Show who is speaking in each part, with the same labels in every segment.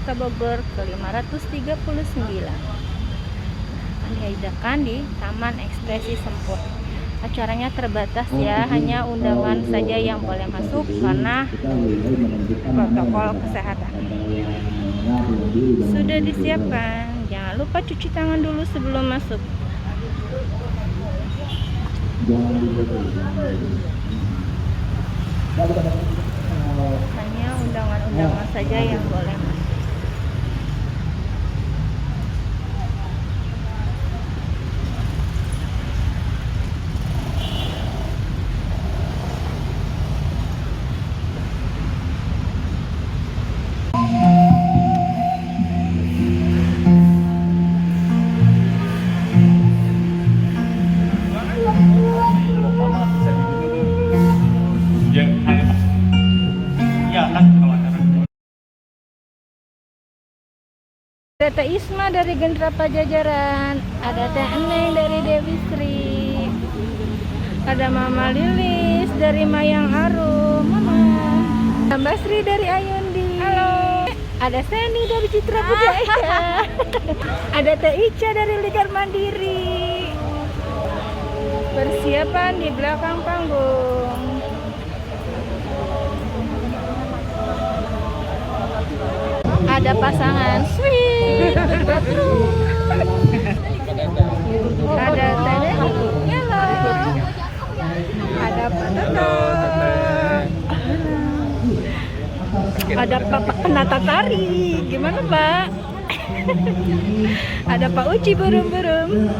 Speaker 1: Kota Bogor ke-539. Diadakan di Taman Ekspresi Sempur. Acaranya terbatas ya, hanya undangan saja yang boleh masuk karena protokol kesehatan. Sudah disiapkan, jangan lupa cuci tangan dulu sebelum masuk. Hanya undangan-undangan saja yang boleh masuk. Ada Teh Isma dari Gendra Pajajaran, ada Teh Eneng dari Dewi Sri, ada Mama Lilis dari Mayang Arum, Mama, Mbak Sri dari Ayundi, halo, ada Seni dari Citra Budaya, ada Teh Ica dari Ligar Mandiri. Persiapan di belakang panggung. Ada pasangan sweet, ada Teh Hello, ada Pak Toto, ada Pak penata tari, gimana Pak? Ada Pak Uci burung-burung,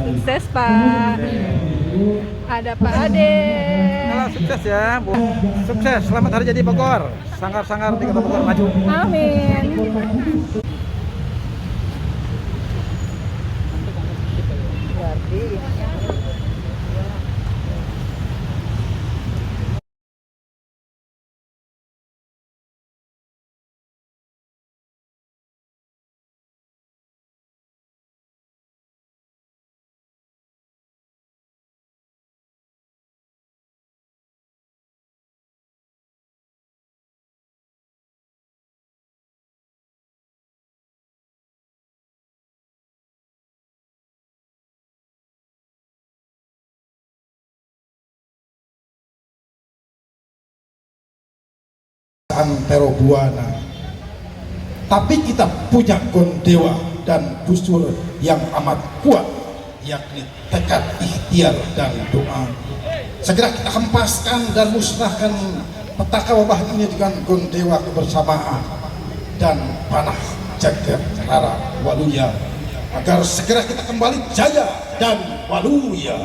Speaker 1: sukses Pak. Ada Pak Ade.
Speaker 2: Halo, sukses ya Bu. Sukses, selamat hari jadi Bogor. Sanggar-sanggar di Kota Bogor maju.
Speaker 1: Amin.
Speaker 3: Antero Buana, tapi kita punya Gondewa dan busur yang amat kuat, yakni tekad, ikhtiar dan doa. Segera kita hempaskan dan musnahkan petaka wabah ini dengan Gondewa kebersamaan dan panah jagat rara waluya, agar segera kita kembali jaya dan waluya.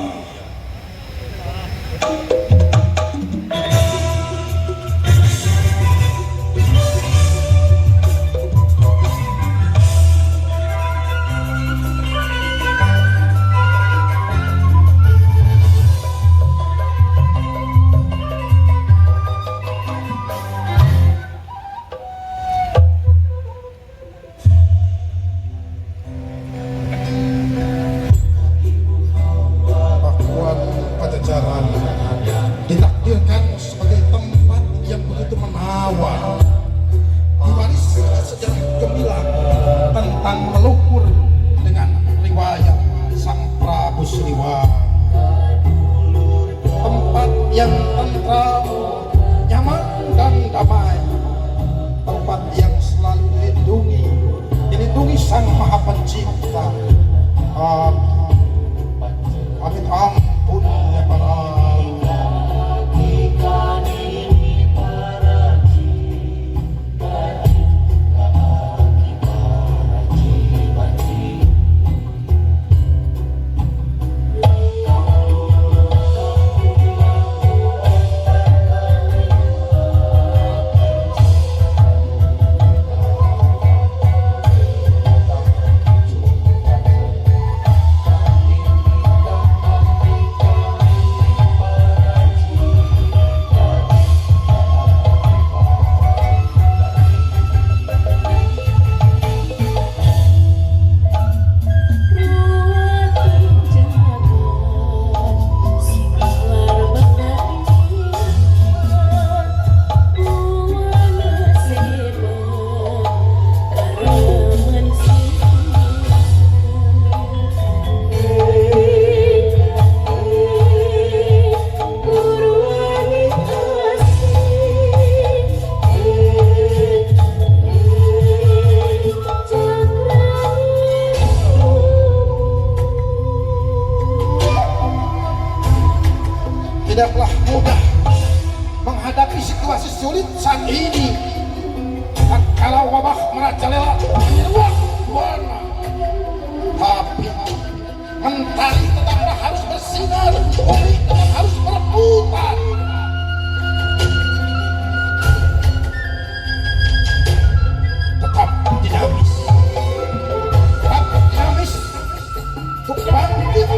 Speaker 3: Ditakdirkan sebagai tempat yang begitu menawan, diwaris sejarah gemilang tentang leluhur dengan riwayat Sang Prabu Siliwangi. Tempat yang tentram, nyaman dan damai, tempat yang selalu dilindungi Sang Maha Pencipta. Amin ampun ya para tidaklah mudah menghadapi situasi sulit saat ini. Kalau wabah merajalela di luar buana, tapi mentari tetaplah harus bersinar, bumi tetap harus berputar. Tetap dinamis untuk bangkit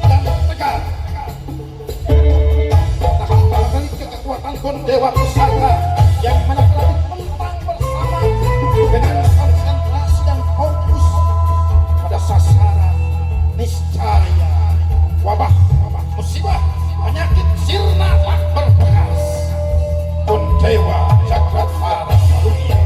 Speaker 3: dan tegar. Tahan balik ke kekuatan Gondewa Pusaka yang menaklukan tentang bersama dengan konsentrasi dan fokus pada sasaran. Niscaya wabah musibah penyakit sirna telah berbekas. Gondewa Jagatara dunia.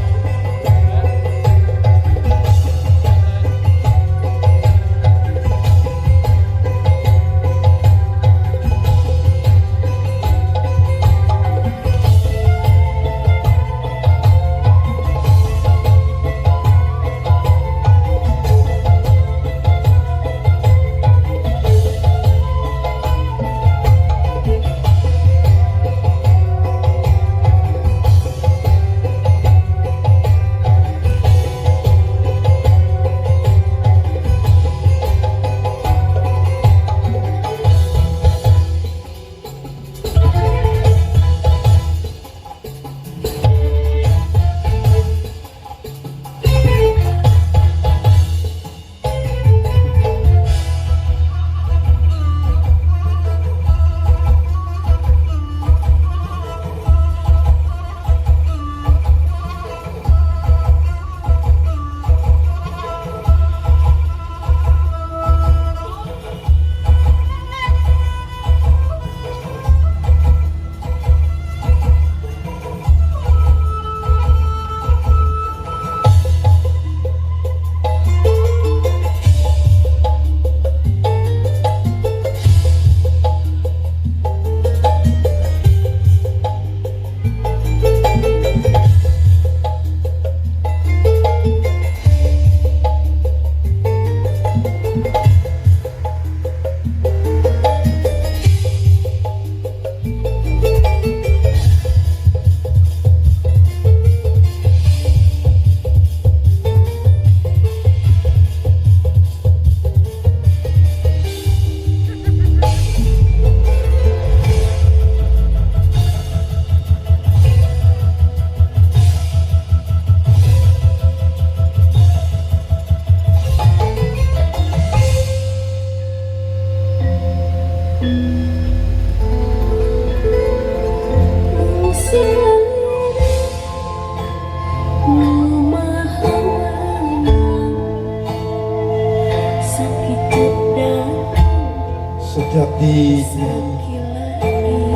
Speaker 3: Sejatinya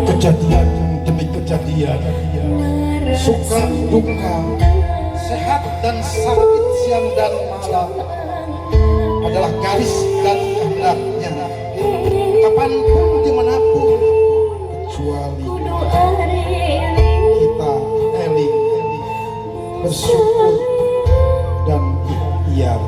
Speaker 3: kejadian demi kejadian, suka duka, sehat dan sakit, siang dan malam adalah garis dan kehendaknya, kapanpun dimanapun, kecuali kita eling bersyukur dan ikhtiar.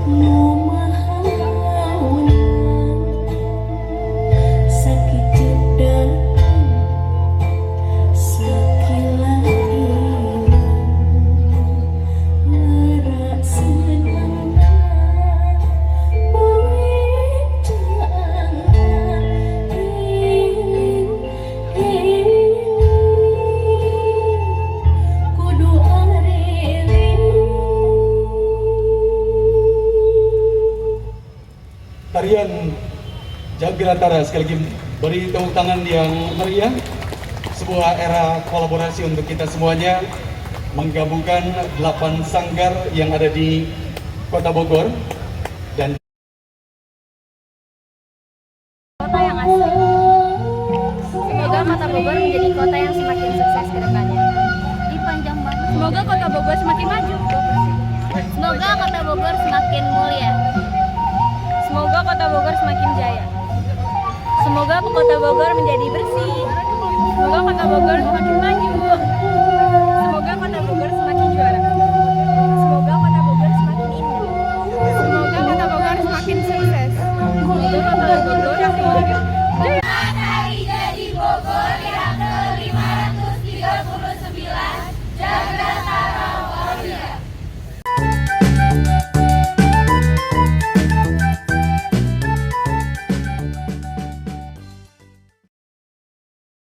Speaker 4: Tarian Jagrantara, sekali lagi beri tepuk tangan yang meriah. Sebuah era kolaborasi untuk kita semuanya, menggabungkan 8 sanggar yang ada di Kota Bogor dan
Speaker 1: kota yang asli. Semoga Kota Bogor menjadi kota yang semakin sukses ke depannya. Ini panjang banget. Semoga Kota Bogor semakin maju. Semoga Kota Bogor semakin mulia. Semoga Kota Bogor semakin jaya. Semoga Kota Bogor menjadi bersih. Semoga Kota Bogor semakin maju.